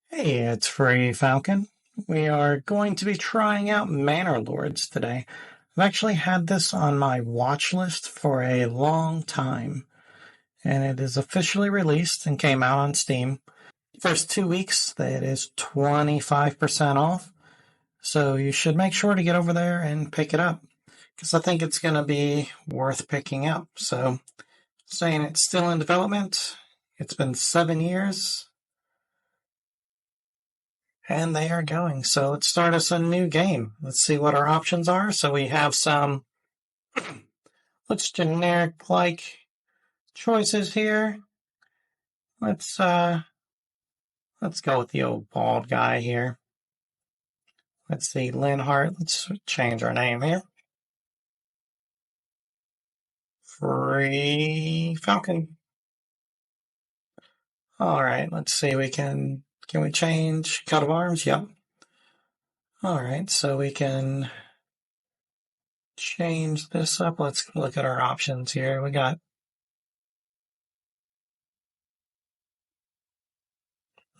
Hey, it's Free Falcon. We are going to be trying out Manor Lords today. I've actually had this on my watch list for a long time, and it is officially released and came out on Steam. First 2 weeks, it is 25% off, so you should make sure to get over there and pick it up, because I think it's going to be worth picking up. So, saying it's still in development, it's been 7 years. And they are going. So let's start us a new game. Let's see what our options are. So we have some, let's generic like choices here. Let's go with the old bald guy here. Let's see, Linhart. Let's change our name here. Free Falcon. All right, let's see. Can we change coat of arms? Yep. All right, so we can change this up. Let's look at our options here. We got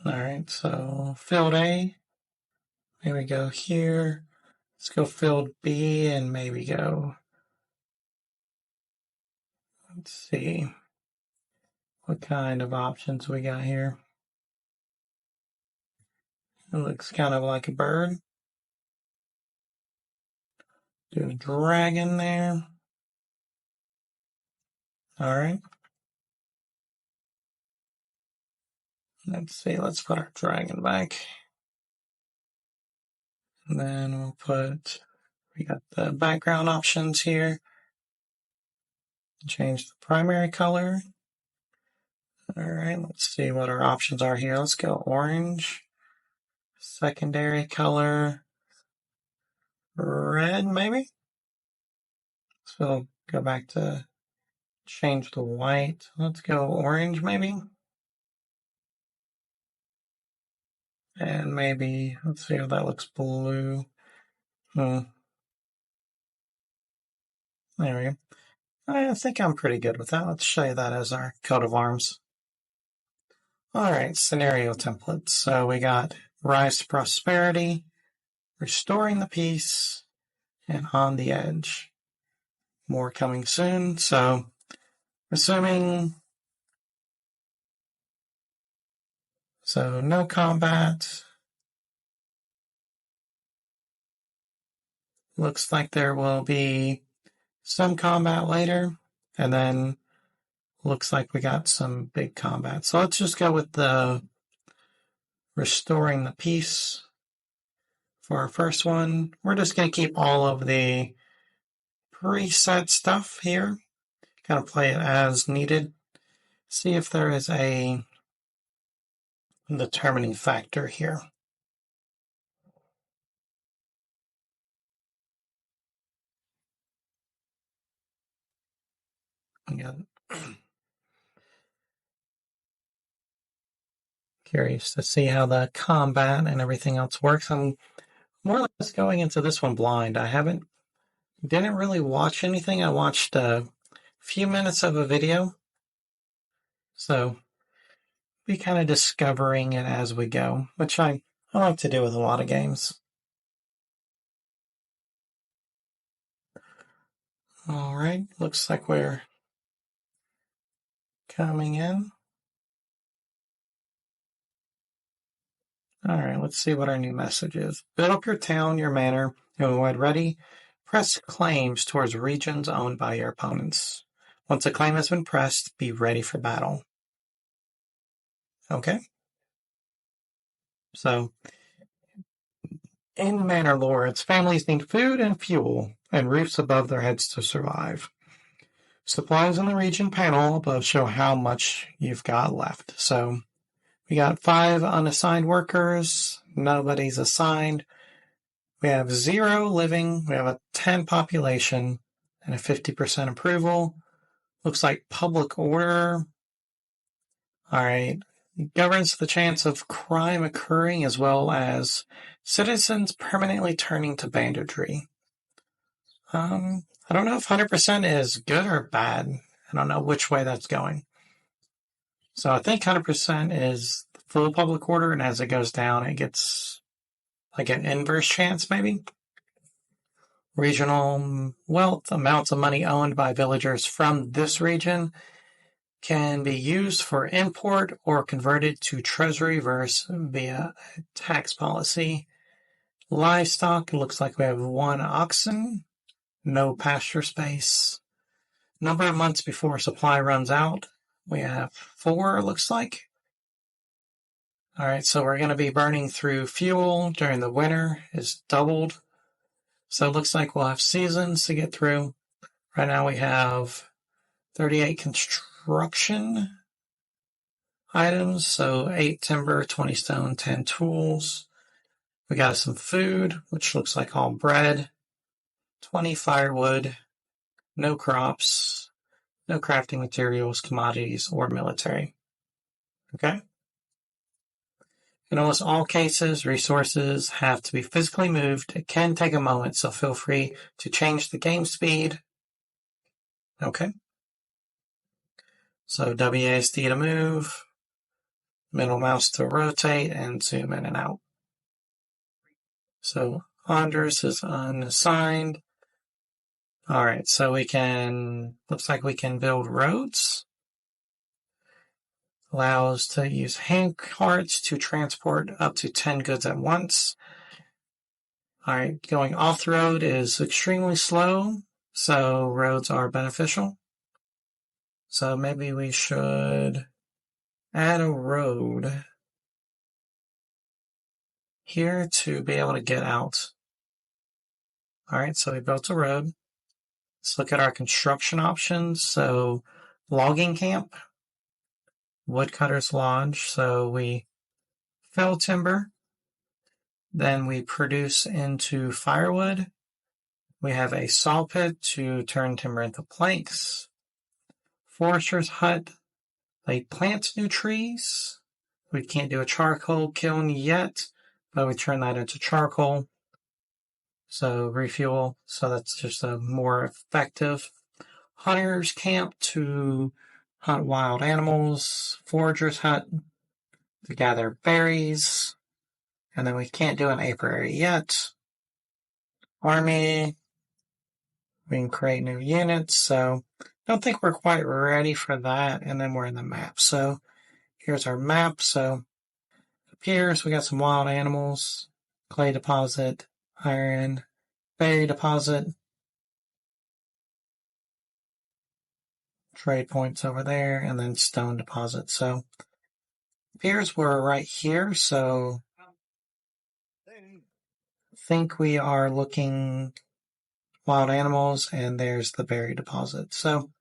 all right, so field A. Maybe go here. Let's go field B and maybe go. Let's see what kind of options we got here. It looks kind of like a bird. Do a dragon there. All right. Let's see. Let's put our dragon back. And then we got the background options here. Change the primary color. All right. Let's see what our options are here. Let's go orange. Secondary color. Red, maybe? So go back to change the white. Let's go orange, maybe. And maybe, let's see if that looks blue. There we go. I think I'm pretty good with that. Let's show you that as our coat of arms. All right, scenario templates. So we got Rise to Prosperity, Restoring the Peace, and On the Edge. More coming soon. So, assuming... So, no combat. Looks like there will be some combat later, and then looks like we got some big combat. So let's just go with the Restoring the Peace for our first one. We're just going to keep all of the preset stuff here. Kind of play it as needed. See if there is a determining factor here. Curious to see how the combat and everything else works. I'm more or less going into this one blind. Didn't really watch anything. I watched a few minutes of a video. So be kind of discovering it as we go, which I like to do with a lot of games. All right, looks like we're coming in. All right, let's see what our new message is. Build up your town, your manor, and when ready, press claims towards regions owned by your opponents. Once a claim has been pressed, be ready for battle. Okay. So, in Manor Lords, families need food and fuel and roofs above their heads to survive. Supplies in the region panel above show how much you've got left. So, we got 5 unassigned workers. Nobody's assigned. We have 0 living. We have a 10 population and a 50% approval. Looks like public order. All right. Governs the chance of crime occurring as well as citizens permanently turning to banditry. I don't know if 100% is good or bad. I don't know which way that's going. So I think 100% is full public order, and as it goes down, it gets like an inverse chance, maybe. Regional wealth, amounts of money owned by villagers from this region can be used for import or converted to treasury verse via tax policy. Livestock, it looks like we have 1 oxen, no pasture space. Number of months before supply runs out, we have 4, looks like. All right, so we're going to be burning through fuel during the winter. It's doubled. So it looks like we'll have seasons to get through. Right now we have 38 construction items. So 8 timber, 20 stone, 10 tools. We got some food, which looks like all bread. 20 firewood. No crops. No crafting materials, commodities, or military. Okay? In almost all cases, resources have to be physically moved. It can take a moment, so feel free to change the game speed. Okay. So WASD to move, middle mouse to rotate, and zoom in and out. So Andres is unassigned. All right, so looks like we can build roads. Allows to use hand carts to transport up to 10 goods at once. All right, going off the road is extremely slow, so roads are beneficial. So maybe we should add a road here to be able to get out. All right, so we built a road. Let's look at our construction options. So logging camp, woodcutter's lodge. So we fell timber, then we produce into firewood. We have a saw pit to turn timber into planks. Forester's hut, they plant new trees. We can't do a charcoal kiln yet, but we turn that into charcoal. So refuel, so that's just a more effective. Hunter's camp to hunt wild animals. Forager's hut to gather berries. And then we can't do an apiary yet. Army, we can create new units, so I don't think we're quite ready for that. And then we're in the map. So here's our map. So up here, so we got some wild animals, clay deposit, iron, berry deposit, trade points over there, and then stone deposit. So here's we're right here. So I think we are looking wild animals, and there's the berry deposit. So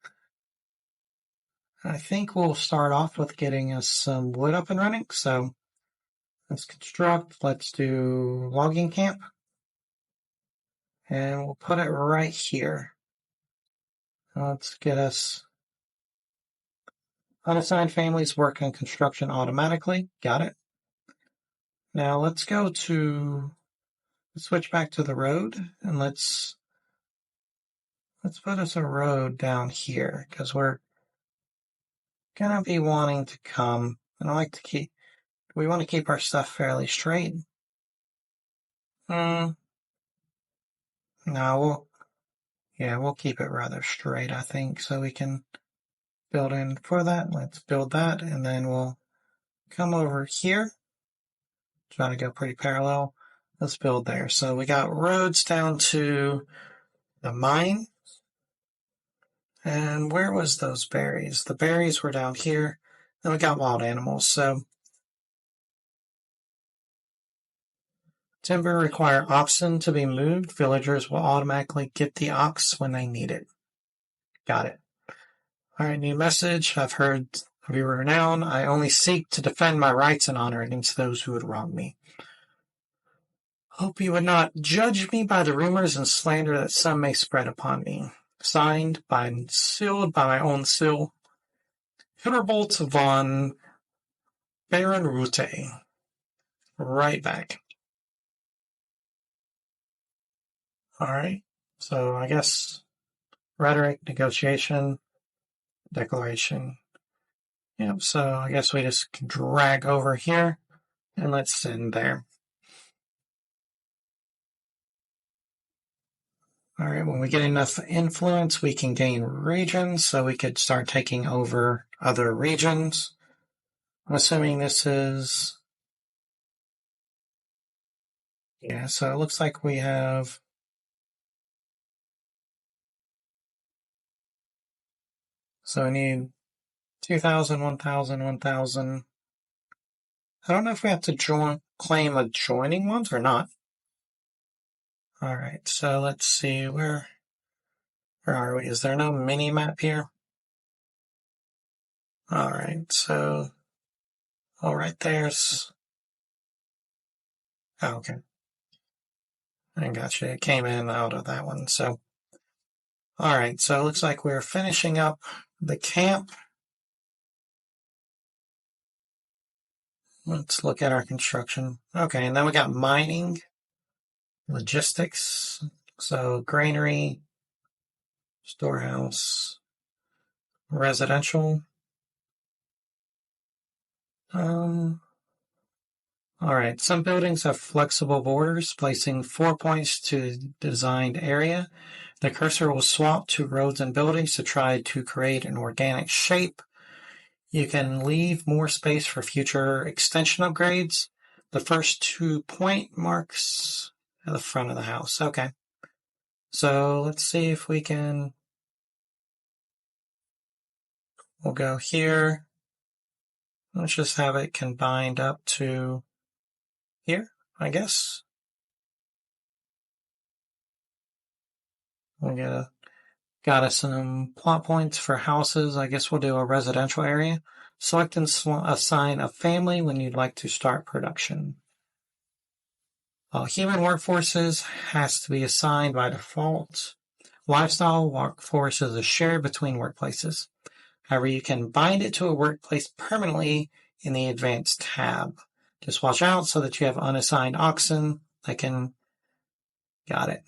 I think we'll start off with getting us some wood up and running. So let's construct. Let's do logging camp. And we'll put it right here. Let's get us unassigned families work on construction automatically. Got it. Now let's switch back to the road, and let's put us a road down here, because we're gonna be wanting to come, and we want to keep our stuff fairly straight. No, we'll keep it rather straight, I think, so we can build in for that. Let's build that, and then we'll come over here. Try to go pretty parallel. Let's build there. So we got roads down to the mine. And where was those berries? The berries were down here. Then we got wild animals. So timber require oxen to be moved. Villagers will automatically get the ox when they need it. Got it. All right, new message. I've heard of your renown. I only seek to defend my rights and honor against those who would wrong me. Hope you would not judge me by the rumors and slander that some may spread upon me. Signed by and sealed by my own seal, Hitterbolt von Baron-Rute. Right back. All right. So I guess rhetoric, negotiation, declaration. Yep, so I guess we just drag over here and let's send there. All right, when we get enough influence, we can gain regions, so we could start taking over other regions. I'm assuming this is... Yeah, so it looks like we have... So we need 2,000, 1,000, 1,000. I don't know if we have to claim adjoining ones or not. All right, so let's see, where are we? Is there no mini map here? All right, so, all right, there's... Oh, okay. I got you. It came in out of that one, so... All right, so it looks like we're finishing up the camp. Let's look at our construction. Okay, and then we got mining, logistics, so granary, storehouse, residential. All right, some buildings have flexible borders, placing 4 points to the designed area. The cursor will swap to roads and buildings to try to create an organic shape. You can leave more space for future extension upgrades. The first 2 point marks at the front of the house. Okay. So let's see if we can... We'll go here. Let's just have it combined up to here, I guess. We got us some plot points for houses. I guess we'll do a residential area. Select and assign a family when you'd like to start production. Human workforces has to be assigned by default. Lifestyle workforce is shared between workplaces. However, you can bind it to a workplace permanently in the Advanced tab. Just watch out so that you have unassigned oxen that can... Got it.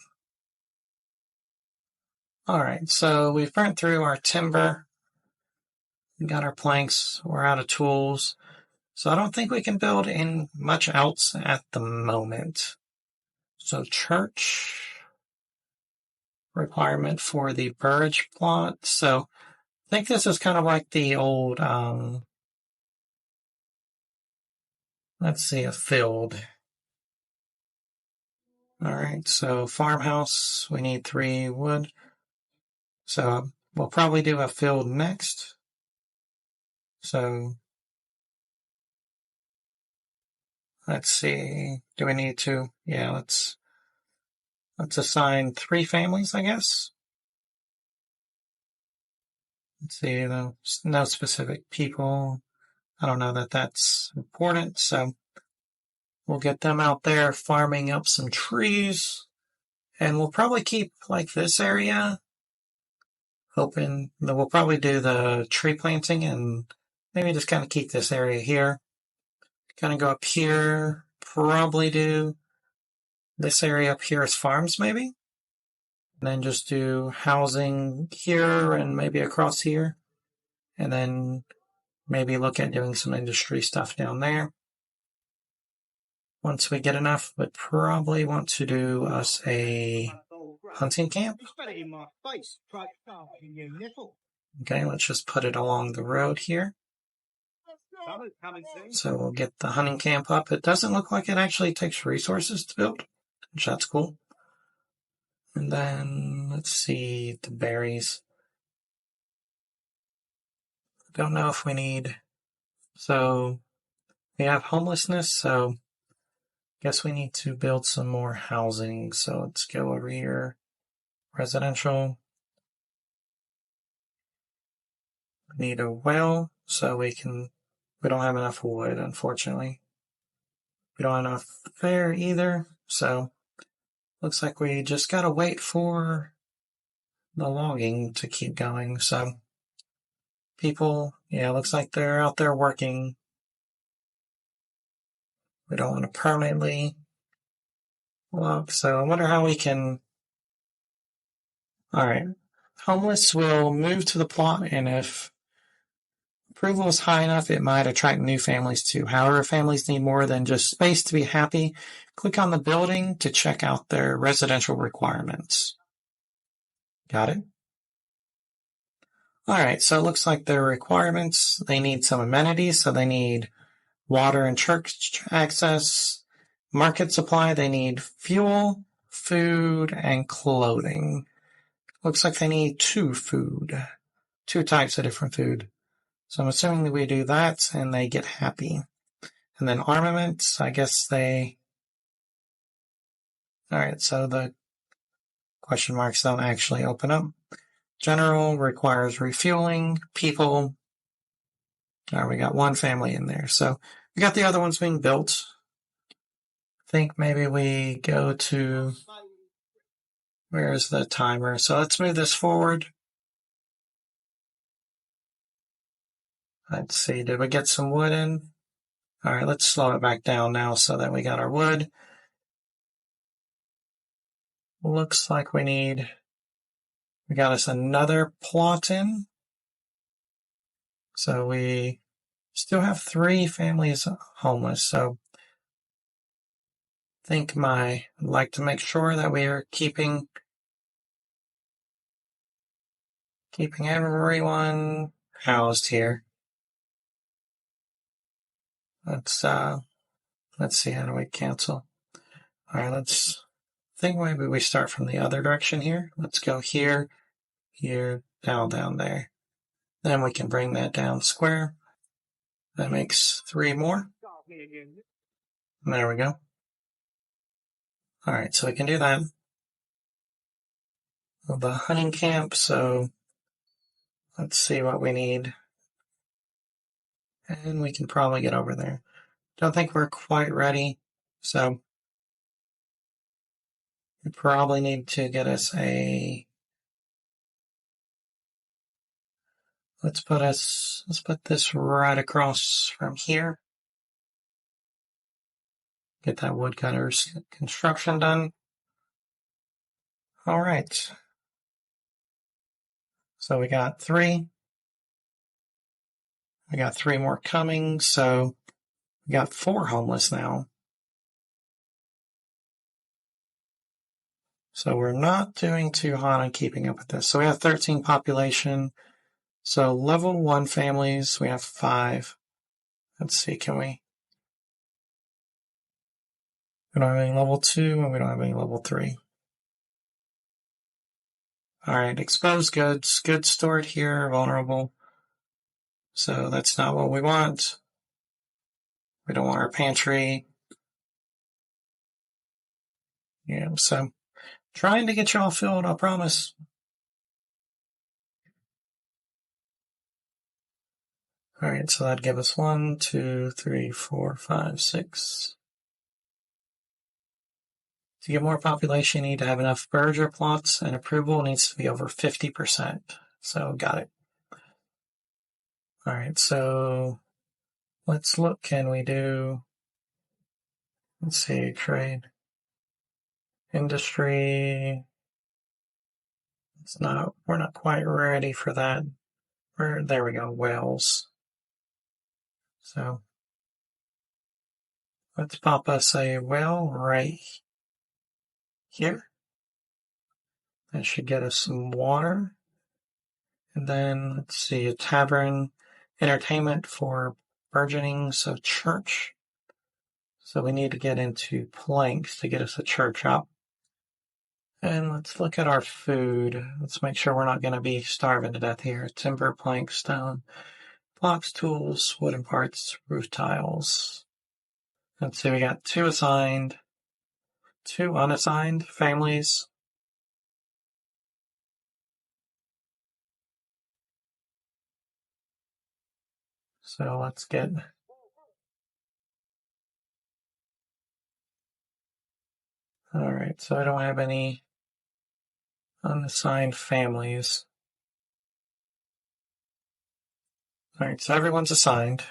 All right, so we've burnt through our timber. We got our planks. We're out of tools. So I don't think we can build in much else at the moment. So church requirement for the burridge plot. So I think this is kind of like the old, let's see, a field. All right, so farmhouse, we need 3 wood. So we'll probably do a field next. So let's see, do we need to? Yeah, let's assign 3 families, I guess. Let's see, no specific people. I don't know that that's important, so we'll get them out there farming up some trees. And we'll probably keep, like, this area open. We'll probably do the tree planting and maybe just kind of keep this area here. Kind of go up here, probably do this area up here as farms, maybe. And then just do housing here and maybe across here. And then maybe look at doing some industry stuff down there. Once we get enough, but probably want to do us a hunting camp. Okay, let's just put it along the road here. So we'll get the hunting camp up. It doesn't look like it actually takes resources to build, which that's cool. And then, let's see, the berries. I don't know if we need... So, we have homelessness, so I guess we need to build some more housing. So let's go over here. Residential. We need a well, so we don't have enough wood, unfortunately. We don't have enough there either, so looks like we just gotta wait for the logging to keep going. So people, yeah, looks like they're out there working. We don't want to permanently log, so I wonder how we can... Alright, homeless will move to the plot, and if approval is high enough, it might attract new families too. However, families need more than just space to be happy. Click on the building to check out their residential requirements. Got it? All right, so it looks like their requirements, they need some amenities, so they need water and church access, market supply, they need fuel, food, and clothing. Looks like they need two types of different food. So I'm assuming that we do that and they get happy. And then armaments, I guess they... Alright, so the question marks don't actually open up. General requires refueling. People... Alright, we got one family in there. So we got the other ones being built. I think maybe we go to... Where's the timer? So let's move this forward. Let's see, did we get some wood in? Alright, let's slow it back down now so that we got our wood. Looks like we got us another plot in. So we still have 3 families homeless. So I think I'd like to make sure that we are keeping everyone housed here. Let's see, how do we cancel? Alright, I think maybe we start from the other direction here. Let's go here, down there. Then we can bring that down square. That makes 3 more. There we go. Alright, so we can do that. The hunting camp, so let's see what we need. And we can probably get over there. Don't think we're quite ready, so we probably need to get us let's put this right across from here. Get that woodcutter's construction done. All right. So we got 3. We got 3 more coming, so we got 4 homeless now. So we're not doing too hot on keeping up with this. So we have 13 population. So level 1 families, we have 5. Let's see, we don't have any level 2 and we don't have any level 3. Alright, exposed goods. Goods stored here, vulnerable. So that's not what we want. We don't want our pantry. Yeah, so trying to get y'all filled, I promise. Alright, so that'd give us 1, 2, 3, 4, 5, 6. To get more population, you need to have enough Berger plots, and approval needs to be over 50%. So, got it. Alright, so let's look. Can we do... Let's see, trade. Industry. We're not quite ready for that. There we go, Wales. So, let's pop us a well right here. That should get us some water. And then, let's see, a tavern, entertainment for burgeoning, so church. So we need to get into planks to get us a church up. And let's look at our food. Let's make sure we're not going to be starving to death here. Timber, plank, stone, blocks, tools, wooden parts, roof tiles. Let's see, we got 2 assigned, 2 unassigned families. So let's get... Alright, so I don't have any unassigned families. Alright, so everyone's assigned.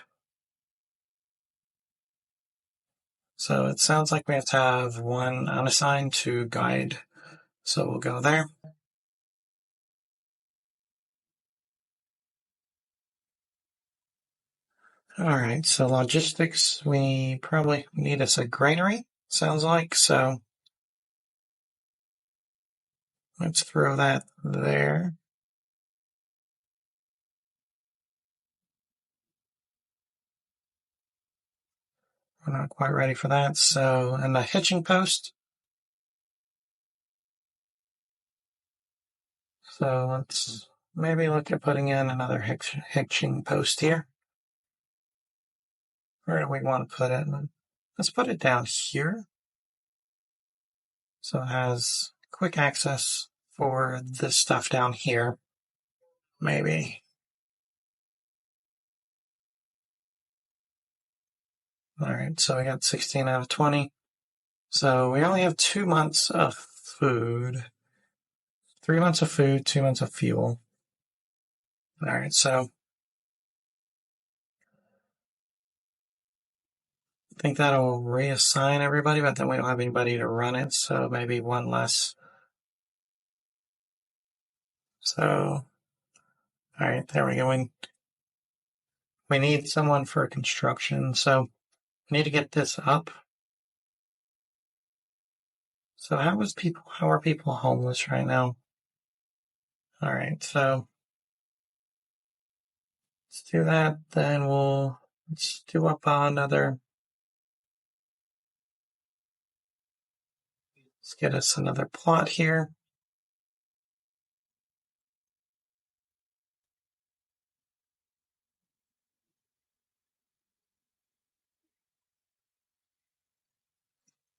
So it sounds like we have to have 1 unassigned to guide. So we'll go there. All right, so logistics, we probably need us a granary, sounds like, so let's throw that there. We're not quite ready for that, so, and the hitching post. So let's maybe look at putting in another hitching post here. Where do we want to put it? Let's put it down here. So it has quick access for this stuff down here. Maybe. All right, so we got 16 out of 20. So we only have 2 months of food. 3 months of food, 2 months of fuel. All right, so I think that'll reassign everybody, but then we don't have anybody to run it, so maybe one less. So, all right, there we go. We need someone for construction, so we need to get this up. So how are people homeless right now? All right, so let's do that. Then let's do up another. Let's get us another plot here.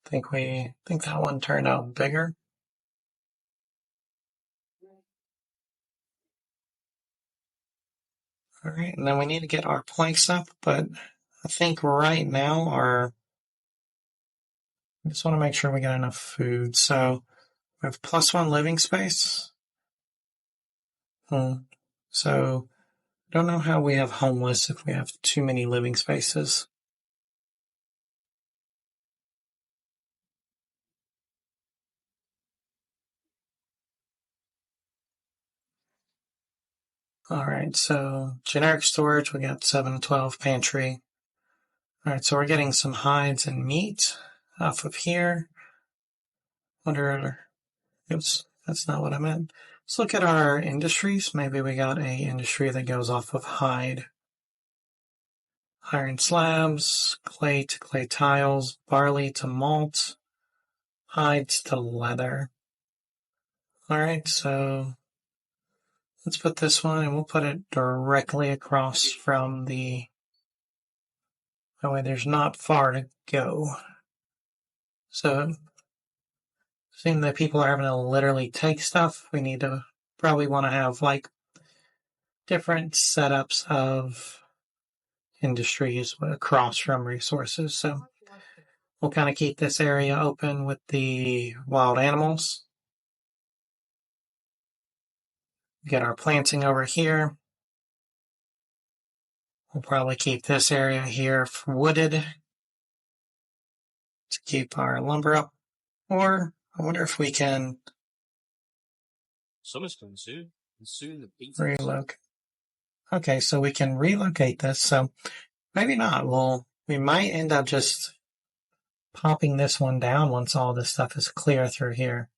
Think that one turned out bigger. All right, and then we need to get our planks up, but I think right now I just want to make sure we got enough food. So we have +1 living space. So I don't know how we have homeless if we have too many living spaces. All right, so generic storage, we got 7 to 12 pantry. All right, so we're getting some hides and meat off of here. Oops, that's not what I meant. Let's look at our industries. Maybe we got a industry that goes off of hide. Iron slabs, clay to clay tiles, barley to malt, hides to leather. All right, so let's put this one and we'll put it directly across from that way there's not far to go. So, seeing that people are having to literally take stuff, we need to probably want to have like different setups of industries across from resources. So we'll kind of keep this area open with the wild animals. Get our planting over here. We'll probably keep this area here wooded to keep our lumber up. Or I wonder if we can Summer's coming soon, and soon the beat. relocate. Okay, so we can relocate this. So maybe not. We might end up just popping this one down once all this stuff is clear through here.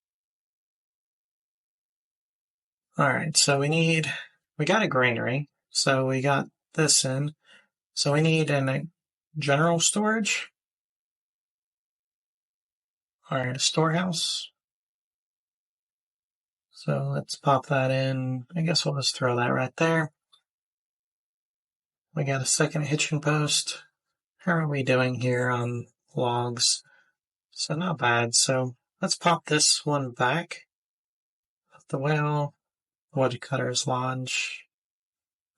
All right, so we got a granary, so we got this in. So we need a general storage. All right, a storehouse. So let's pop that in. I guess we'll just throw that right there. We got a second hitching post. How are we doing here on logs? So not bad. So let's pop this one back. The well, woodcutter's lodge.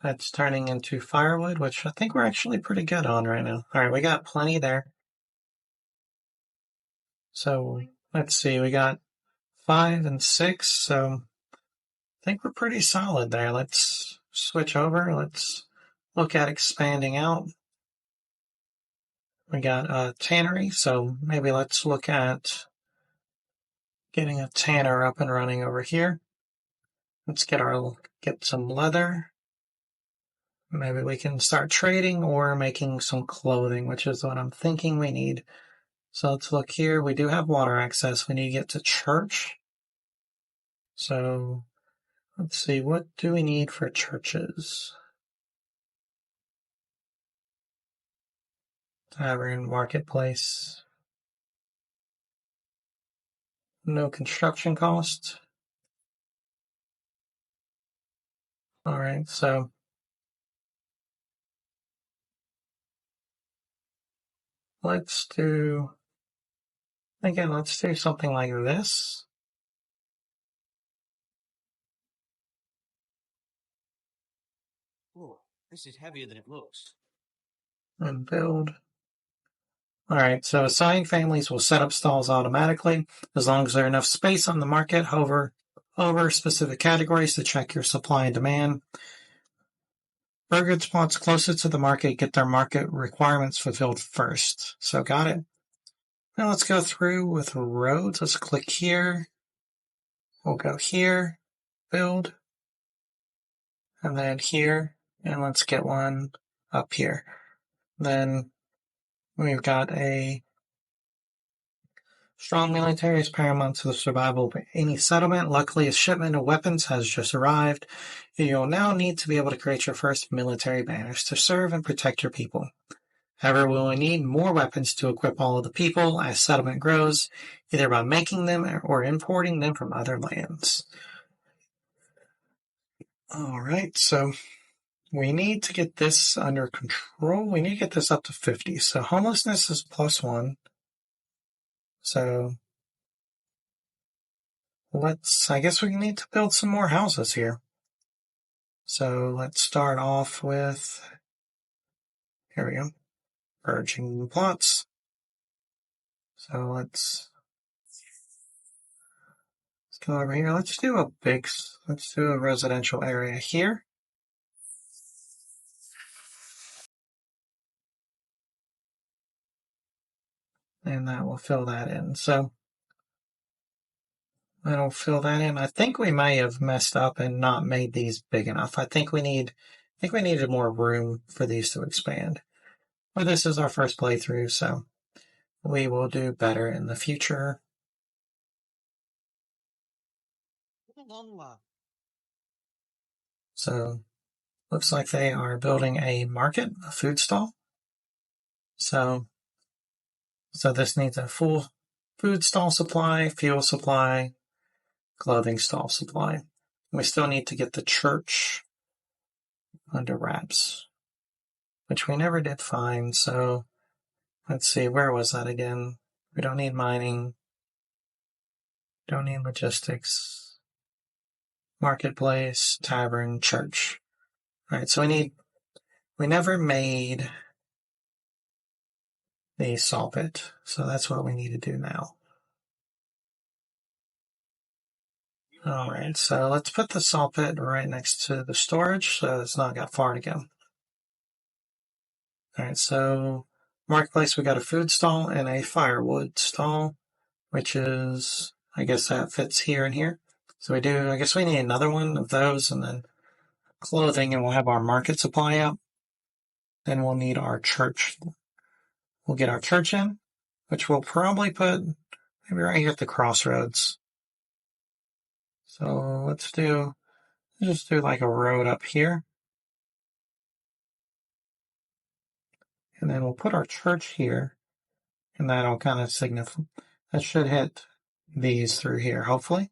That's turning into firewood, which I think we're actually pretty good on right now. All right, we got plenty there. So let's see, we got 5 and 6. So I think we're pretty solid there. Let's switch over. Let's look at expanding out. We got a tannery, so maybe let's look at getting a tanner up and running over here. Let's get some leather. maybe we can start trading or making some clothing, which is what I'm thinking we need. So let's look here. We do have water access. We need to get to church. So let's see. What do we need for churches? Tavern, marketplace. No construction cost. All right, so let's do something like this. Oh, this is heavier than it looks. And build. All right, so assigning families will set up stalls automatically as long as there's enough space on the market. Hover over specific categories to check your supply and demand. Burger spots closest to the market get their market requirements fulfilled first. So got it. Now let's go through with roads. Let's click here. We'll go here, build, and then here, and let's get one up here. Then we've got a strong military is paramount to the survival of any settlement. Luckily, a shipment of weapons has just arrived. You'll now need to be able to create your first military banners to serve and protect your people. However, we will need more weapons to equip all of the people as settlement grows, either by making them or importing them from other lands. All right, so we need to get this under control. We need to get this up to 50. So homelessness is +1. So I guess we need to build some more houses here. So let's start off with, here we go, urging plots. So let's go over here. Let's do a residential area here. And that will fill that in. So that'll fill that in. I think we may have messed up and not made these big enough. I think we needed more room for these to expand. But this is our first playthrough, so we will do better in the future. So looks like they are building a market, a food stall. So this needs a full food stall supply, fuel supply, clothing stall supply. We still need to get the church under wraps, which we never did find. So let's see, where was that again? We don't need mining. Don't need logistics. Marketplace, tavern, church. All right, so we never made the saw pit, so that's what we need to do now. All right, so let's put the saw pit right next to the storage, so it's not got far to go. All right, so marketplace, we got a food stall and a firewood stall, which is, I guess that fits here and here. So I guess we need another one of those, and then clothing, and we'll have our market supply up. Then we'll need our church. We'll get our church in, which we'll probably put maybe right here at the crossroads. So let's just do like a road up here. And then we'll put our church here, and that'll kind of signify, that should hit these through here, hopefully.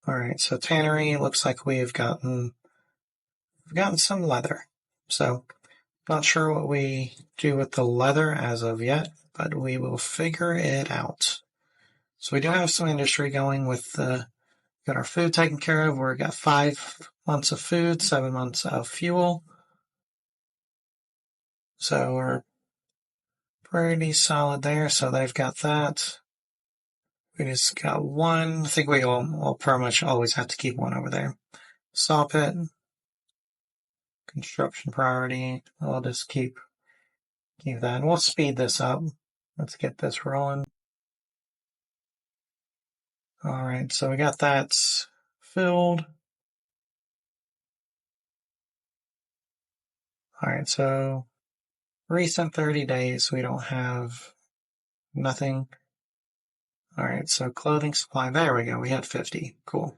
All right, so tannery, looks like we've gotten some leather. So not sure what we do with the leather as of yet, but we will figure it out. So we do have some industry going with got our food taken care of. We've got 5 months of food, 7 months of fuel. So we're pretty solid there. So they've got that. We just got one. I think we'll pretty much always have to keep one over there. Saw pit. Construction priority. I'll just keep that. And we'll speed this up. Let's get this rolling. All right, so we got that filled. All right, so recent 30 days, we don't have nothing. All right, so clothing supply, there we go. We had 50. Cool.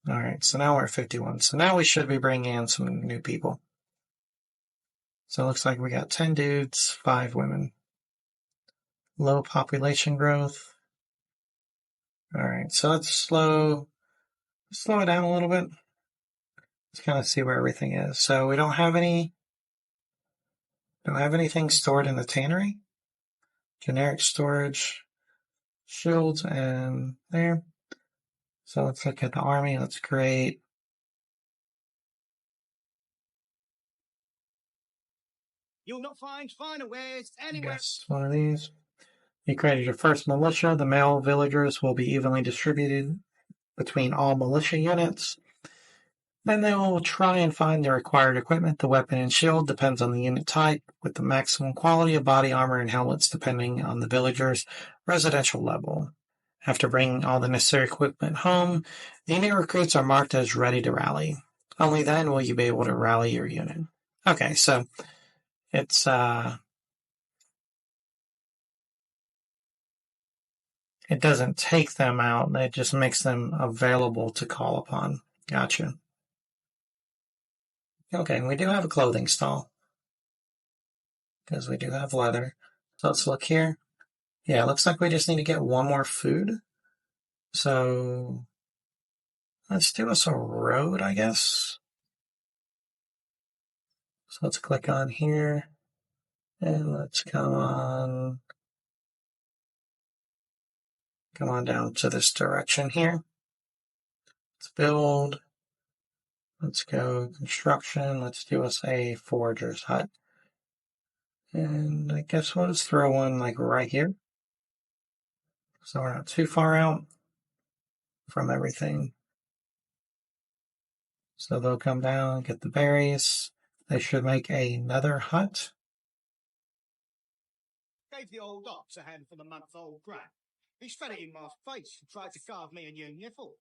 All right, so now we're at 51. So now we should be bringing in some new people. So it looks like we got 10 dudes, 5 women. Low population growth. All right, so let's slow it down a little bit. Let's kind of see where everything is. So we don't have anything stored in the tannery. Generic storage, shields, and there. So let's look at the army. Let's create. You'll not find finer wares anywhere. Guess one of these. You created your first militia. The male villagers will be evenly distributed between all militia units. Then they will try and find the required equipment. The weapon and shield depends on the unit type, with the maximum quality of body armor and helmets depending on the villager's residential level. After bringing all the necessary equipment home, the unit recruits are marked as ready to rally. Only then will you be able to rally your unit. Okay, so it's it doesn't take them out, it just makes them available to call upon. Gotcha. Okay, we do have a clothing stall, because we do have leather. So let's look here. Yeah, it looks like we just need to get one more food. So let's do us a road, I guess. So let's click on here, and let's come on down to this direction here. Let's build. Let's go construction. Let's do us a forager's hut. And I guess we'll just throw one like right here. So we're not too far out from everything. So they'll come down, get the berries. They should make another hut. Gave the old ox a handful of month-old grain. He spat it in my face and tried to carve me a new niffle.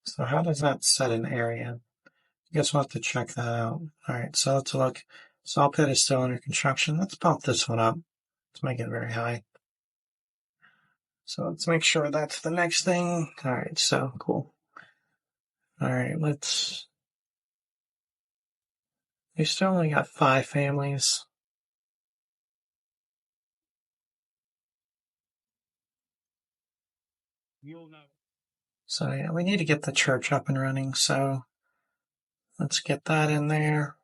So how does that set an area? I guess we'll have to check that out. All right, so let's look. Saw pit is still under construction. Let's bump this one up. Let's make it very high. So let's make sure that's the next thing. All right, so cool. All right, we still only got 5 families. You'll know. So yeah, we need to get the church up and running. So let's get that in there.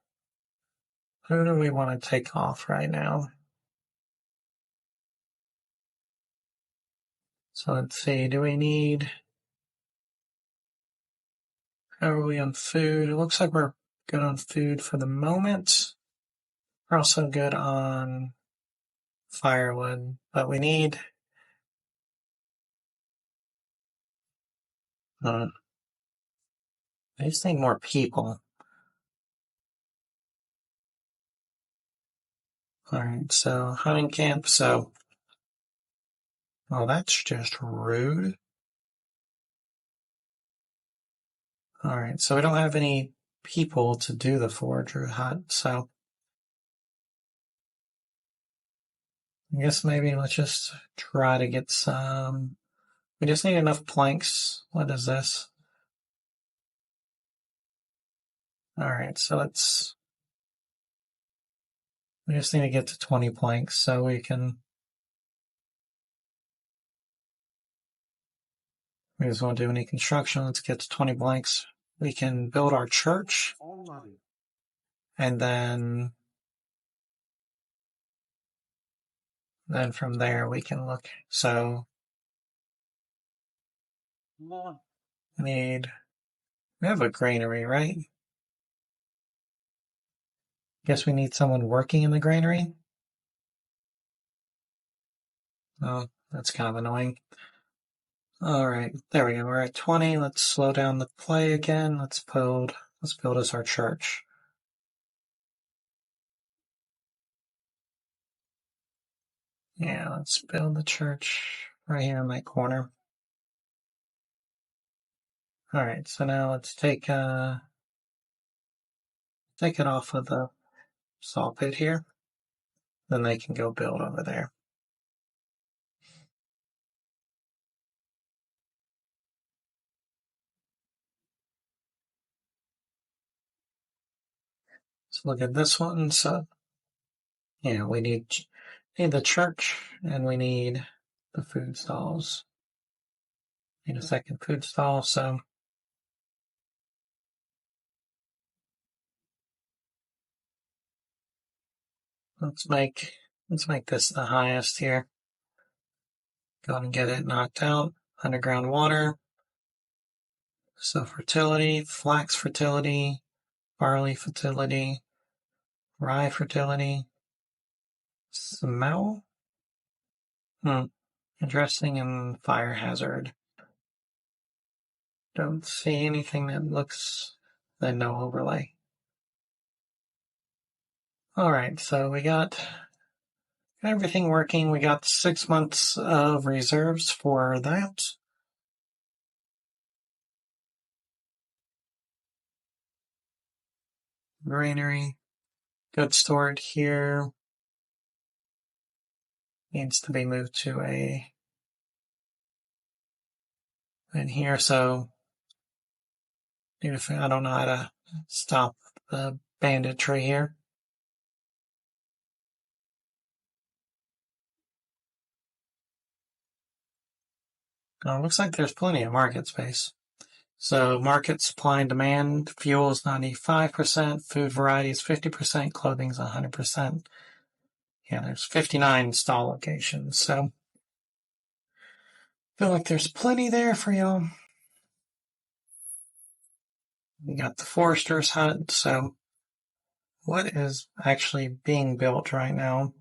Who do we want to take off right now? So let's see, do we need... How are we on food? It looks like we're good on food for the moment. We're also good on firewood, but we need... I just need more people. Alright, so hunting camp, so... Oh, that's just rude. Alright, so we don't have any people to do the forager hut, so... I guess maybe let's just try to get some... We just need enough planks. What is this? Alright, so we just need to get to 20 planks so we can... We just won't do any construction. Let's get to 20 blanks. We can build our church. And then from there we can look. So we have a granary, right? Guess we need someone working in the granary. Oh, that's kind of annoying. All right, there we go. We're at 20. Let's slow down the play again. Let's build us our church. Yeah, let's build the church right here in that corner. All right, so now let's take it off of the saw pit here. Then they can go build over there. So look at this one. So yeah, we need the church and we need the food stalls. Need a second food stall, so let's make this the highest here. Go ahead and get it knocked out. Underground water. So fertility, flax fertility, barley fertility, rye fertility, smell. Interesting, and fire hazard. Don't see anything that looks no overlay. Alright, so we got everything working. We got 6 months of reserves for that. Granary. Goods stored here. Needs to be moved to in here, so I don't know how to stop the banditry here. Looks like there's plenty of market space. So market supply and demand, fuel is 95%, food variety is 50%, clothing is 100%. Yeah, there's 59 stall locations, so feel like there's plenty there for y'all. We got the forester's hut, so what is actually being built right now?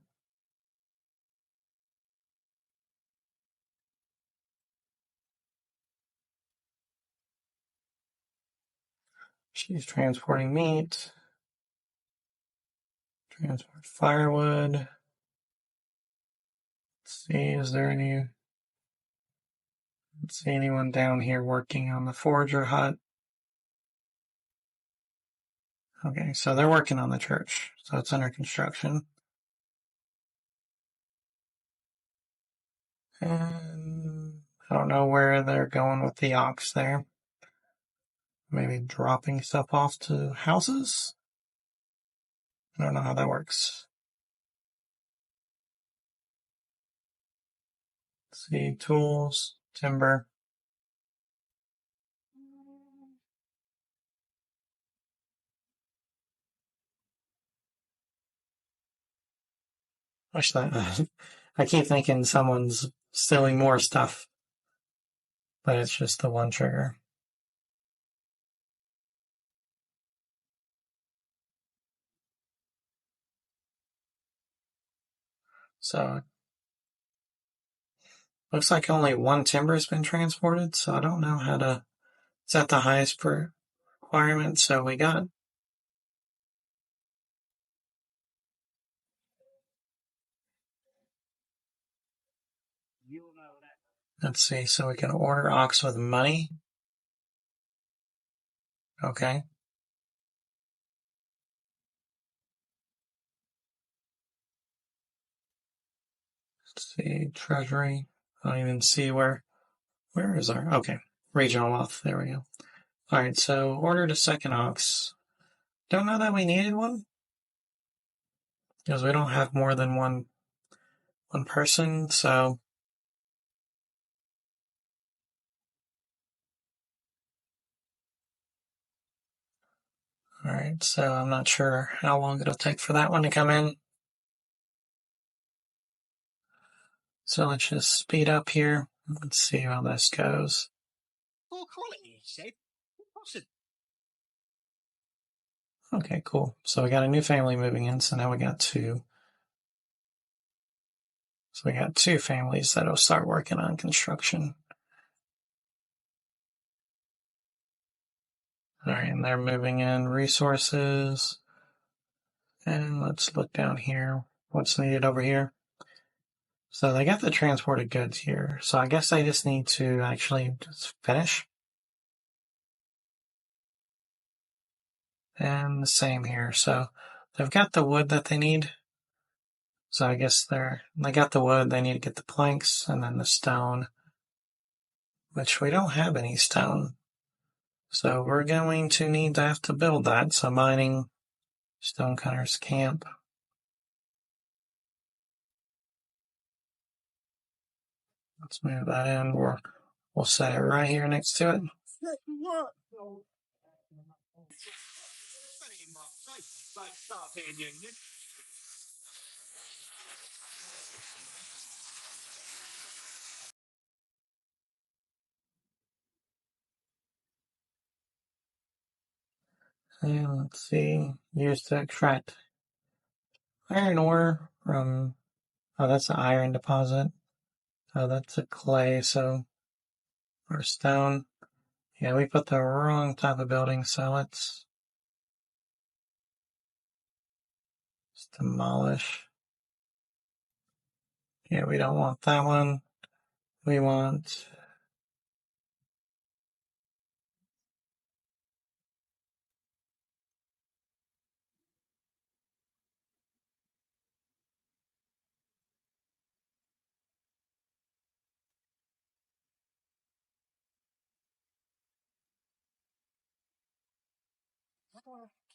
She's transporting meat. Transport firewood. Let's see, is there any... Let's see anyone down here working on the forager hut. Okay, so they're working on the church, so it's under construction. And I don't know where they're going with the ox there. Maybe dropping stuff off to houses? I don't know how that works. Let's see, tools, timber. Wish that I keep thinking someone's stealing more stuff, but it's just the one trigger. So looks like only one timber has been transported, so I don't know how to set the highest requirement. So we got You'll know that. let's see, so we can order ox with money. Okay. Let's see, treasury. I don't even see where is our, okay, regional wealth. There we go. All right, so ordered a second ox. Don't know that we needed one because we don't have more than one person. So, all right, so I'm not sure how long it'll take for that one to come in. So let's just speed up here. Let's see how this goes. Poor quality, he said. Impossible. Okay, cool. So we got a new family moving in. So now we got two. So we got two families that'll start working on construction. All right, and they're moving in resources. And let's look down here. What's needed over here? So they got the transported goods here. So I guess they just need to actually just finish. And the same here. So they've got the wood that they need. So I guess they got the wood, they need to get the planks and then the stone, which we don't have any stone. So we're going to need to have to build that. So mining, stonecutters camp. Let's move that in. We'll set it right here next to it. And let's see, used to extract iron ore from, oh, that's an iron deposit. Oh, that's a clay, so, or stone. Yeah, we put the wrong type of building, so let's demolish. Yeah, we don't want that one. We want,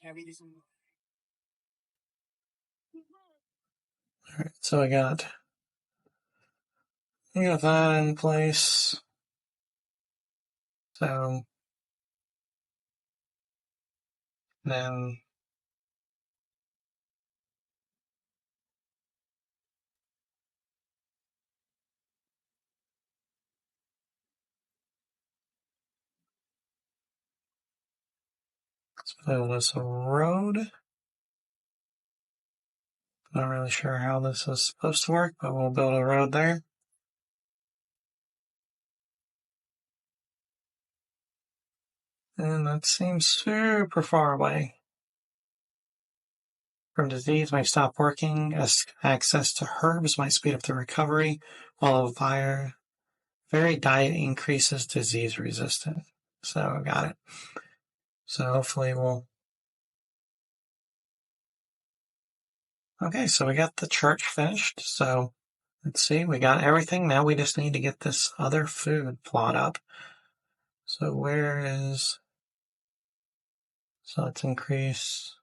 Carry this. alright, so we got that in place. So then let's build us a road. Not really sure how this is supposed to work, but we'll build a road there. And that seems super far away. From disease may stop working, as access to herbs might speed up the recovery, while a varied diet increases disease resistance. So, got it. So hopefully we'll... Okay, so we got the church finished. So let's see, we got everything. Now we just need to get this other food plot up. So where is... So let's increase...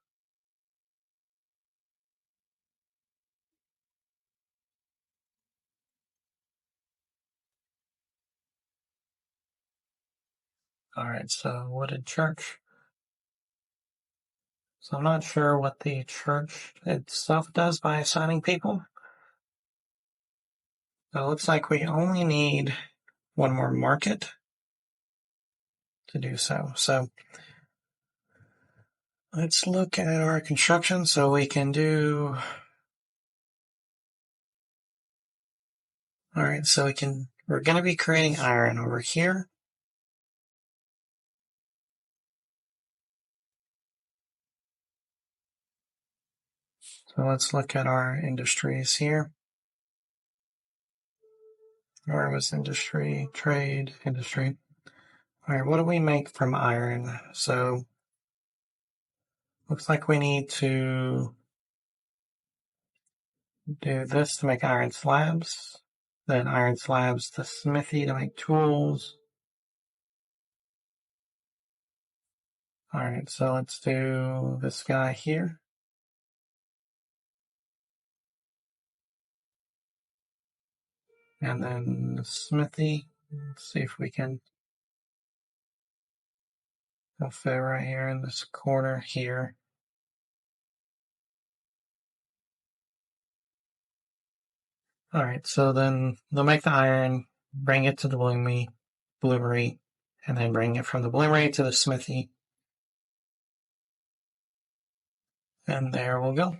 Alright, so wooded church. So I'm not sure what the church itself does by assigning people. So it looks like we only need one more market to do so. So let's look at our construction. So we can do... Alright, so we're going to be creating iron over here. So let's look at our industries here. Where was industry? Trade, industry. Alright, what do we make from iron? So looks like we need to do this to make iron slabs. Then iron slabs to smithy to make tools. Alright, so let's do this guy here. And then the smithy. Let's see if we can fit right here in this corner here. Alright, so then they'll make the iron, bring it to the bloomery, and then bring it from the bloomery to the smithy. And there we'll go.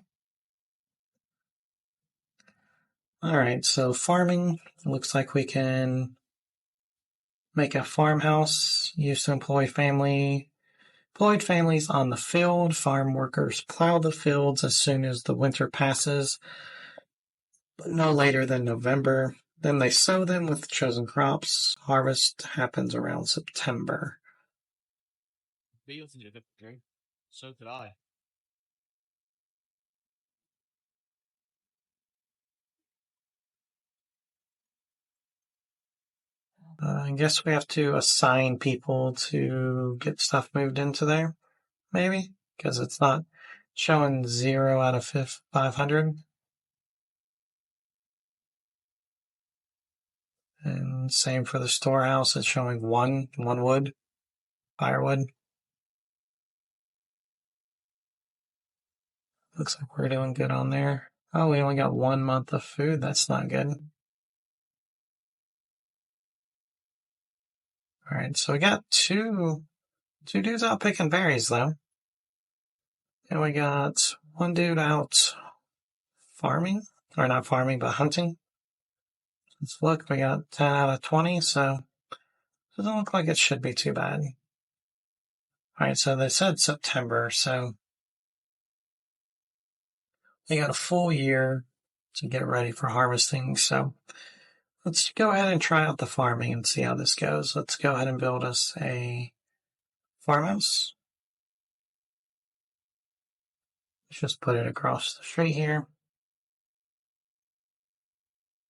Alright, so farming. Looks like we can make a farmhouse used to employed families on the field. Farm workers plow the fields as soon as the winter passes, but no later than November. Then they sow them with chosen crops. Harvest happens around September. So could I. I guess we have to assign people to get stuff moved into there, maybe? Because it's not showing 0 out of 500. And same for the storehouse, it's showing one wood, firewood. Looks like we're doing good on there. Oh, we only got 1 month of food. That's not good. All right, so we got two dudes out picking berries, though. And we got one dude out farming. Or not farming, but hunting. Let's look, we got 10 out of 20, so it doesn't look like it should be too bad. All right, so they said September, so we got a full year to get ready for harvesting. So let's go ahead and try out the farming and see how this goes. Let's go ahead and build us a farmhouse. Let's just put it across the street here.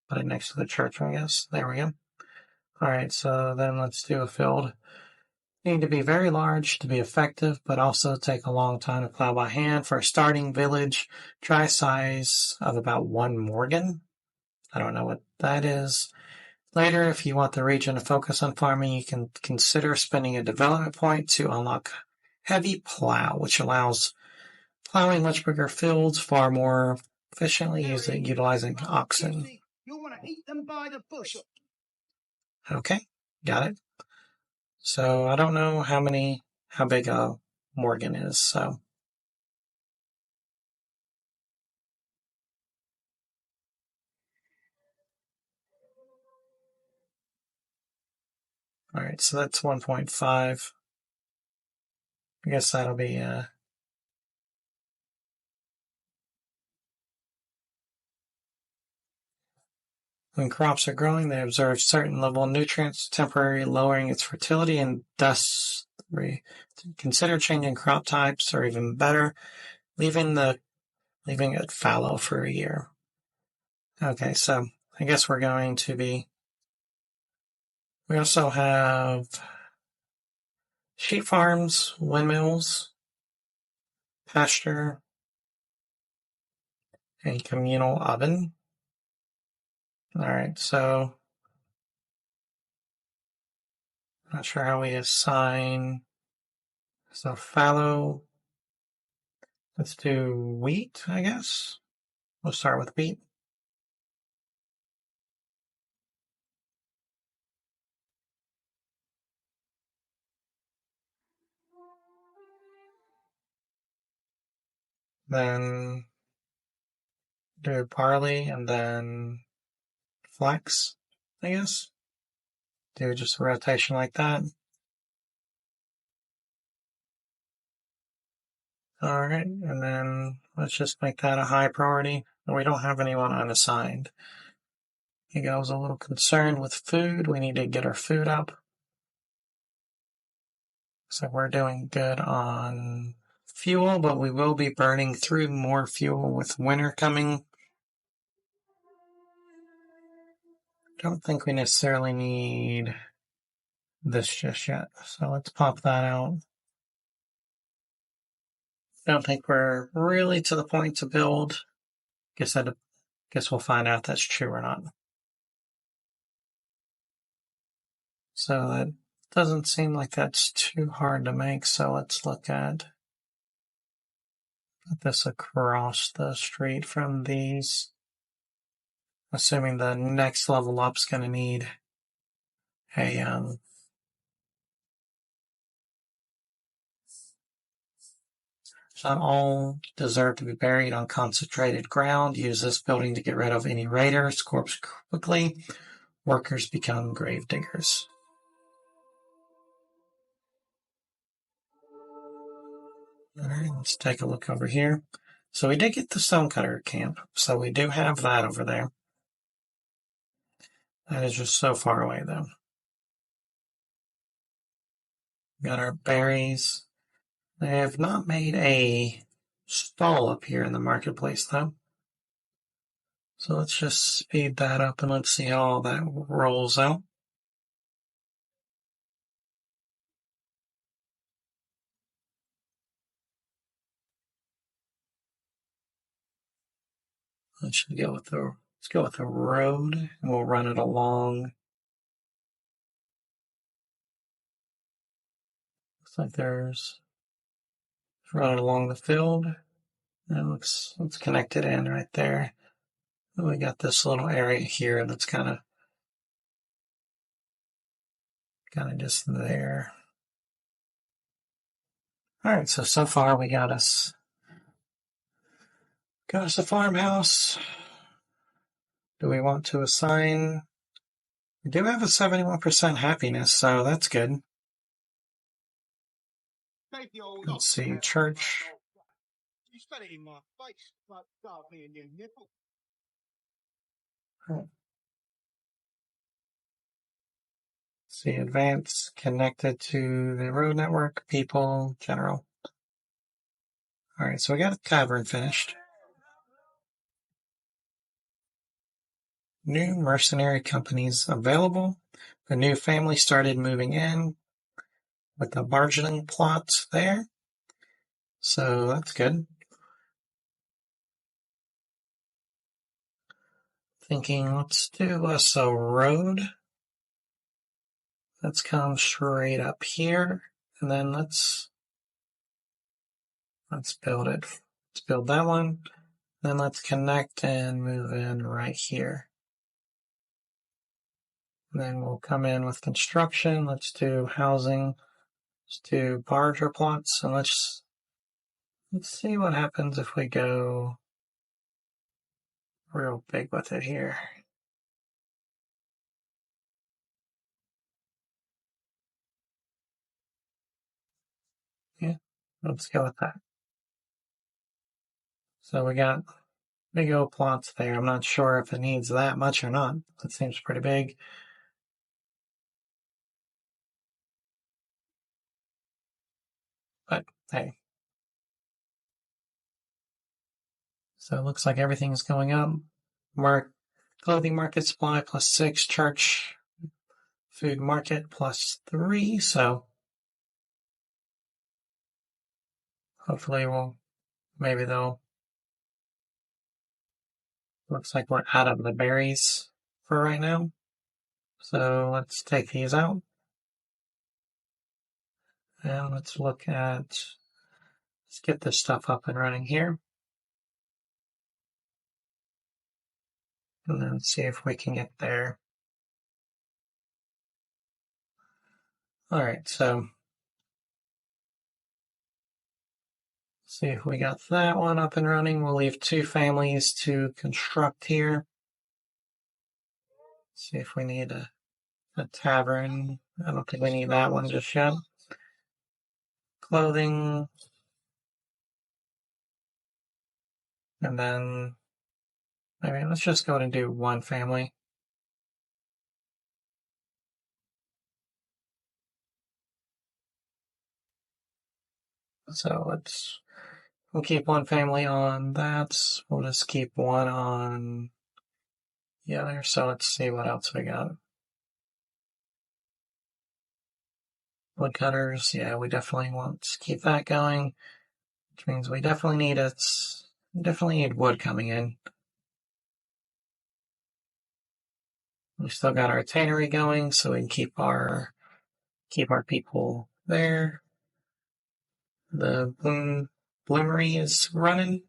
Put it next to the church, I guess. There we go. All right, so then let's do a field. Need to be very large to be effective, but also take a long time to plow by hand. For a starting village, try size of about 1 Morgan. I don't know what that is. Later, if you want the region to focus on farming, you can consider spending a development point to unlock heavy plow, which allows plowing much bigger fields far more efficiently utilizing oxen. You want to eat them by the bushel. Okay, got it. So I don't know how big a Morgan is, so. All right, so that's 1.5. I guess that'll be, when crops are growing, they absorb certain level of nutrients, temporarily lowering its fertility, and thus consider changing crop types, or even better, leaving it fallow for a year. Okay, so I guess we're going to be. We also have sheep farms, windmills, pasture, and communal oven. All right, so not sure how we assign. So fallow. Let's do wheat, I guess. We'll start with wheat. Then do barley and then flax, I guess. Do just a rotation like that. All right, and then let's just make that a high priority. We don't have anyone unassigned. I was a little concerned with food. We need to get our food up. So we're doing good on fuel, but we will be burning through more fuel with winter coming. Don't think we necessarily need this just yet. So let's pop that out. Don't think we're really to the point to build. Guess we'll find out if that's true or not. So that doesn't seem like that's too hard to make. So let's look at put this across the street from these. Assuming the next level up's going to need a not all deserve to be buried on concentrated ground. Use this building to get rid of any raiders' corpse quickly. Workers become grave diggers. All right, let's take a look over here. So we did get the stonecutter camp. So we do have that over there. That is just so far away, though. Got our berries. They have not made a stall up here in the marketplace, though. So let's just speed that up and let's see how all that rolls out. Let's go with the road, and we'll run it along. Looks like there's run it along the field. And let's connect it in right there. And we got this little area here that's kind of just there. All right, so far we got us a farmhouse. Do we want to assign? We do have a 71% happiness, so that's good. Let's see, church. You spat it in my face, like carve me a new nipple. See, advance, connected to the road network, people, general. All right, so we got a tavern finished. New mercenary companies available. The new family started moving in with the bargaining plots there. So that's good. Thinking, let's do us a road. Let's come straight up here, and then let's build it. Let's build that one. Then let's connect and move in right here. And then we'll come in with construction. Let's do housing. Let's do barger plots, and let's see what happens if we go real big with it here. Yeah, let's go with that. So we got big old plots there. I'm not sure if it needs that much or not. It seems pretty big. But hey. So it looks like everything's going up. Clothing market supply +6, church food market +3. So hopefully maybe they'll. Looks like we're out of the berries for right now. So let's take these out. And let's get this stuff up and running here. And then see if we can get there. All right, so see if we got that one up and running. We'll leave 2 families to construct here. See if we need a tavern. I don't think we need that one just yet. Clothing. And then maybe let's just go ahead and do 1 family. So we'll keep 1 family on that. We'll just keep 1 on the other. So let's see what else we got. Woodcutters, yeah, we definitely want to keep that going, which means we definitely need wood coming in. We still got our tannery going, so we can keep our people there. The bloomery is running,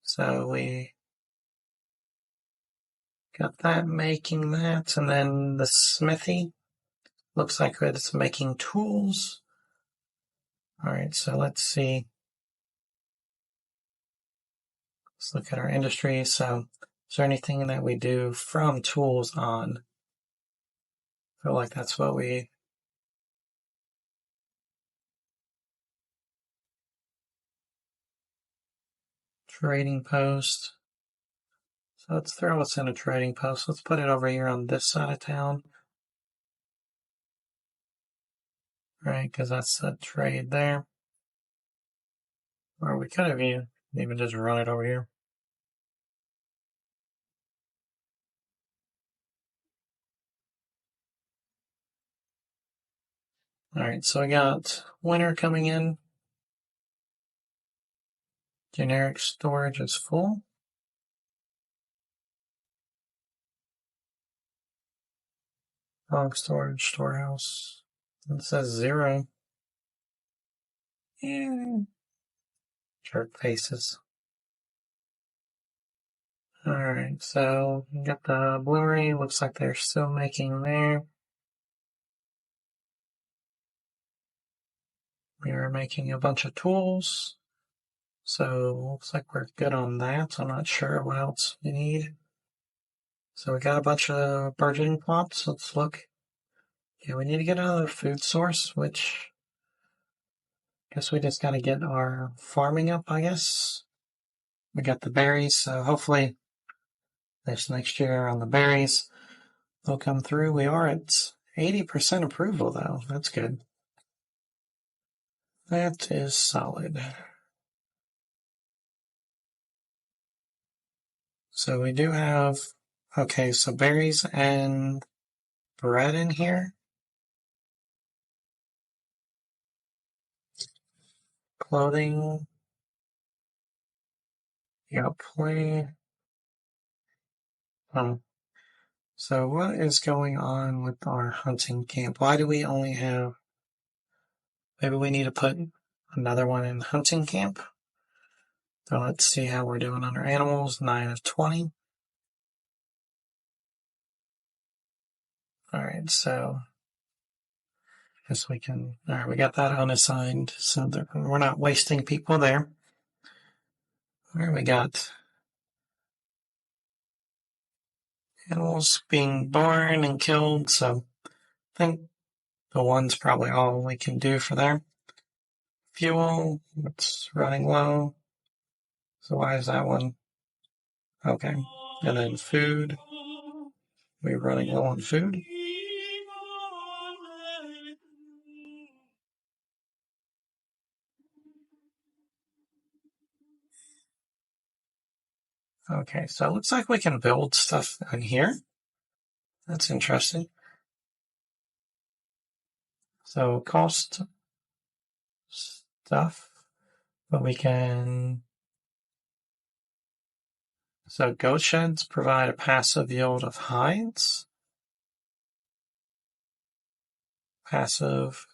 so we got that making that, and then the smithy looks like it's making tools. All right, so let's see. Let's look at our industry. So, is there anything that we do from tools on? I feel like that's what we. Trading post. So let's throw us in a trading post. Let's put it over here on this side of town. right? Because that's a trade there. Or we could have even just run it over here. All right, so we got winter coming in. Generic storage is full. Hog storage, storehouse. It says 0. Yeah. Jerk faces. Alright, so you got the Blu-ray. Looks like they're still making there. We are making a bunch of tools. So looks like we're good on that. I'm not sure what else we need. So we got a bunch of burgeoning plots. Let's look. Yeah, we need to get another food source, which I guess we just got to get our farming up, I guess. We got the berries, so hopefully this next year on the berries, they'll come through. We are at 80% approval, though. That's good. That is solid. So we do have, okay, so berries and bread in here. Clothing. You got plenty. So what is going on with our hunting camp? Why do we only have, maybe we need to put another one in hunting camp? So let's see how we're doing on our animals. 9 of 20. Alright, so I guess we can, alright, we got that unassigned, so we're not wasting people there. Alright, we got animals being born and killed, so I think the one's probably all we can do for there. Fuel, it's running low. So why is that one? Okay. And then food. We're running low on food. Okay, so it looks like we can build stuff in here. That's interesting. So cost stuff, but we can. So goat sheds provide a passive yield of hides. Passive.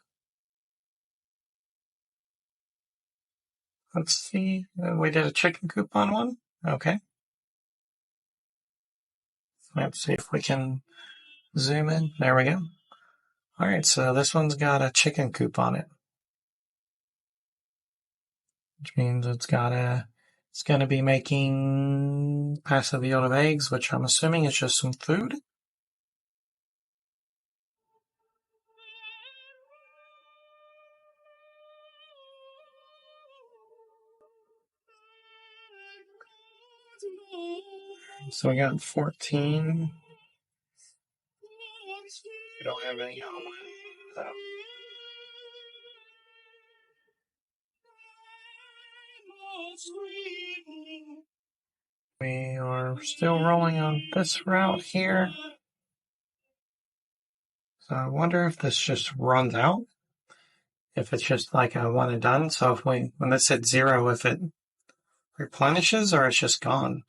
Let's see. We did a chicken coop on one. Okay. Let's see if we can zoom in. There we go. All right, so this one's got a chicken coop on it, which means it's going to be making passive yield of eggs, which I'm assuming is just some food. So we got 14. We don't have any so. We are still rolling on this route here. So I wonder if this just runs out. If it's just like a one and done. So if when this hits 0, if it replenishes or it's just gone.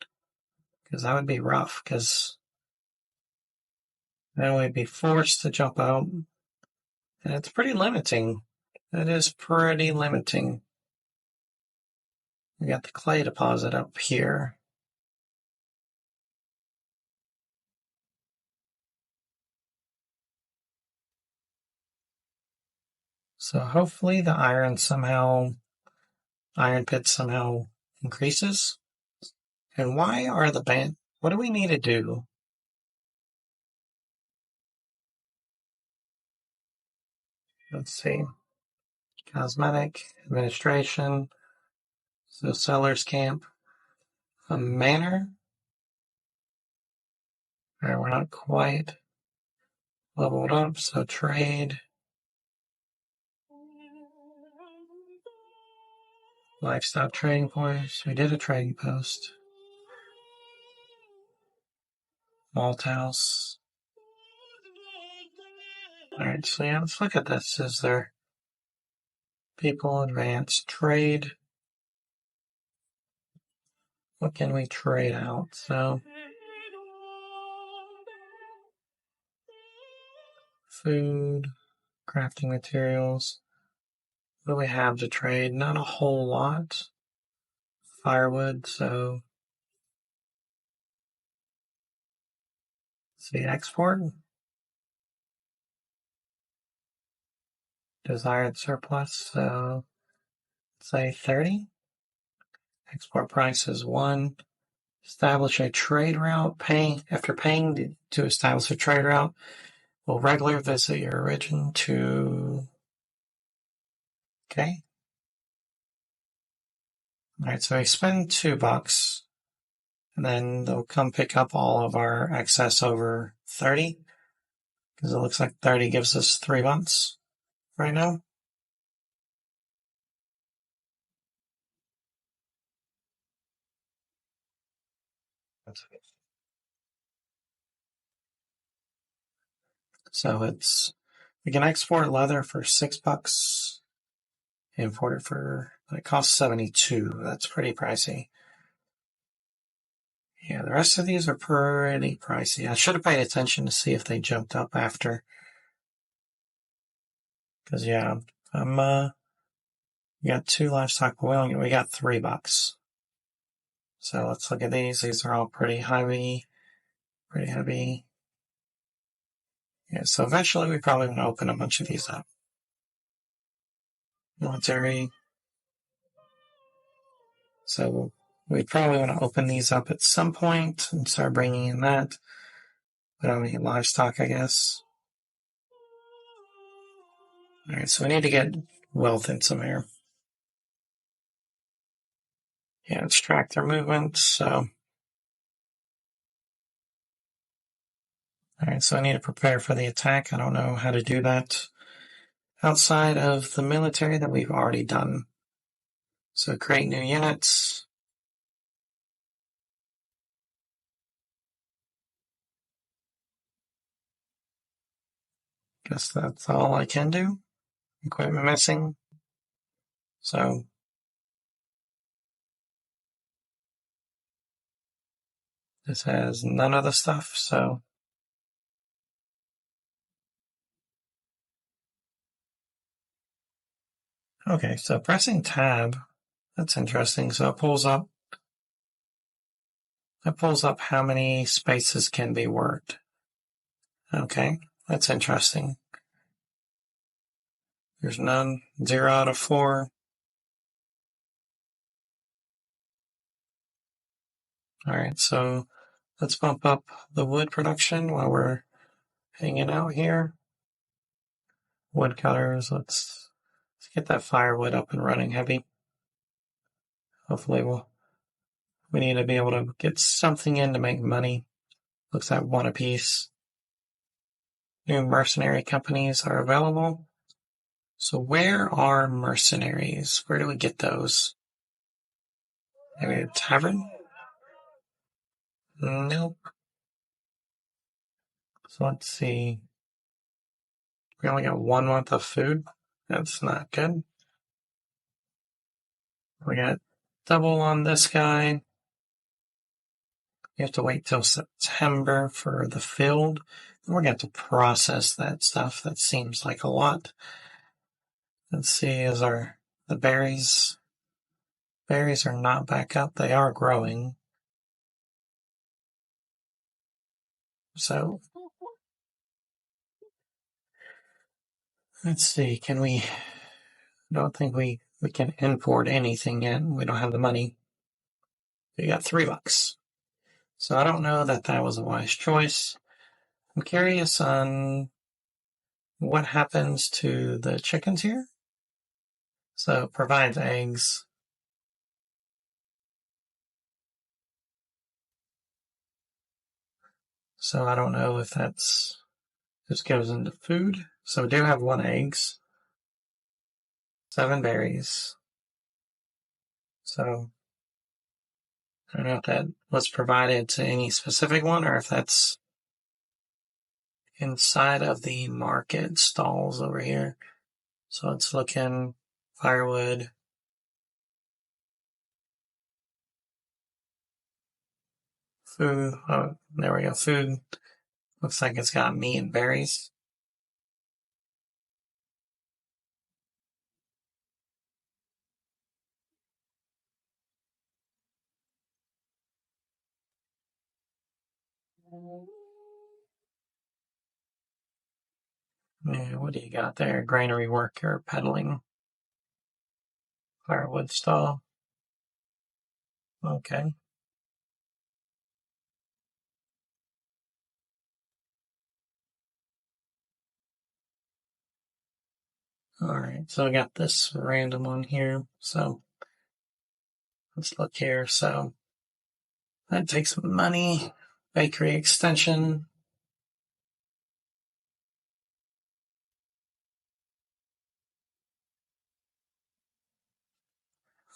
Because that would be rough, because then we'd be forced to jump out. And it's pretty limiting. It is pretty limiting. We got the clay deposit up here. So hopefully the iron pit somehow increases. And why are the band? What do we need to do? Let's see. Cosmetic, administration, so seller's camp, a manor. Alright, we're not quite leveled up, so trade. Livestock trading points. We did a trading post. Malt house. Alright, so yeah, let's look at this. Is there people advanced trade? What can we trade out? So food, crafting materials. What do we have to trade? Not a whole lot. Firewood, so let's see, export. Desired surplus, so let's say 30. Export price is 1. Establish a trade route. After paying to establish a trade route, will regularly visit your origin to... Okay. Alright, so we spend $2, and then they'll come pick up all of our excess over 30, because it looks like 30 gives us 3 months right now. So we can export leather for $6, import it for, it costs 72. That's pretty pricey. Yeah, the rest of these are pretty pricey. I should have paid attention to see if they jumped up after. Because yeah, we got 2 livestock, but we got $3. So let's look at these. These are all pretty heavy. Yeah, so eventually we probably want to open a bunch of these up. Military. So we probably want to open these up at some point and start bringing in that. We don't need livestock, I guess. Alright, so we need to get wealth in some air. Yeah, let's track their movement, so... Alright, so I need to prepare for the attack. I don't know how to do that outside of the military that we've already done. So create new units. Guess that's all I can do. Equipment missing. So this has none of the stuff, so okay, so pressing tab, that's interesting. So it pulls up how many spaces can be worked. Okay, that's interesting. There's none. 0 out of 4. Alright, so let's bump up the wood production while we're hanging out here. Woodcutters, let's get that firewood up and running heavy. Hopefully we need to be able to get something in to make money. Looks like 1 apiece. New mercenary companies are available. So where are mercenaries? Where do we get those? Maybe a tavern? Nope. So let's see. We only got 1 month of food. That's not good. We got double on this guy. You have to wait till September for the field. We're going to have to process that stuff. That seems like a lot. Let's see, the berries are not back up. They are growing. So let's see, I don't think we can import anything yet. We don't have the money. We got $3. So I don't know that was a wise choice. I'm curious on what happens to the chickens here. So it provides eggs. So I don't know if just goes into food. So we do have 1 eggs. 7 berries. So I don't know if that was provided to any specific one or if that's inside of the market stalls over here. So it's looking firewood. Food. Oh, there we go. Food. Looks like it's got meat and berries. Yeah, what do you got there? Granary worker peddling. Firewood stall. Okay. Alright, so I got this random one here. So let's look here. So that takes money. Bakery extension.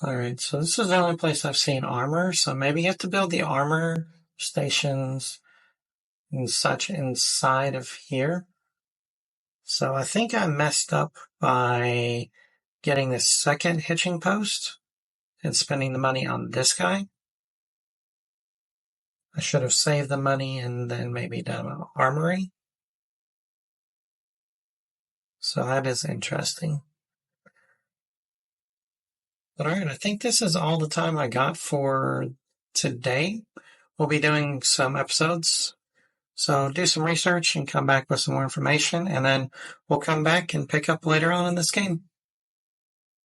Alright, so this is the only place I've seen armor. So maybe you have to build the armor stations and such inside of here. So I think I messed up by getting this second hitching post and spending the money on this guy. I should have saved the money and then maybe done an armory. So that is interesting. But alright, I think this is all the time I got for today. We'll be doing some episodes. So do some research and come back with some more information, and then we'll come back and pick up later on in this game.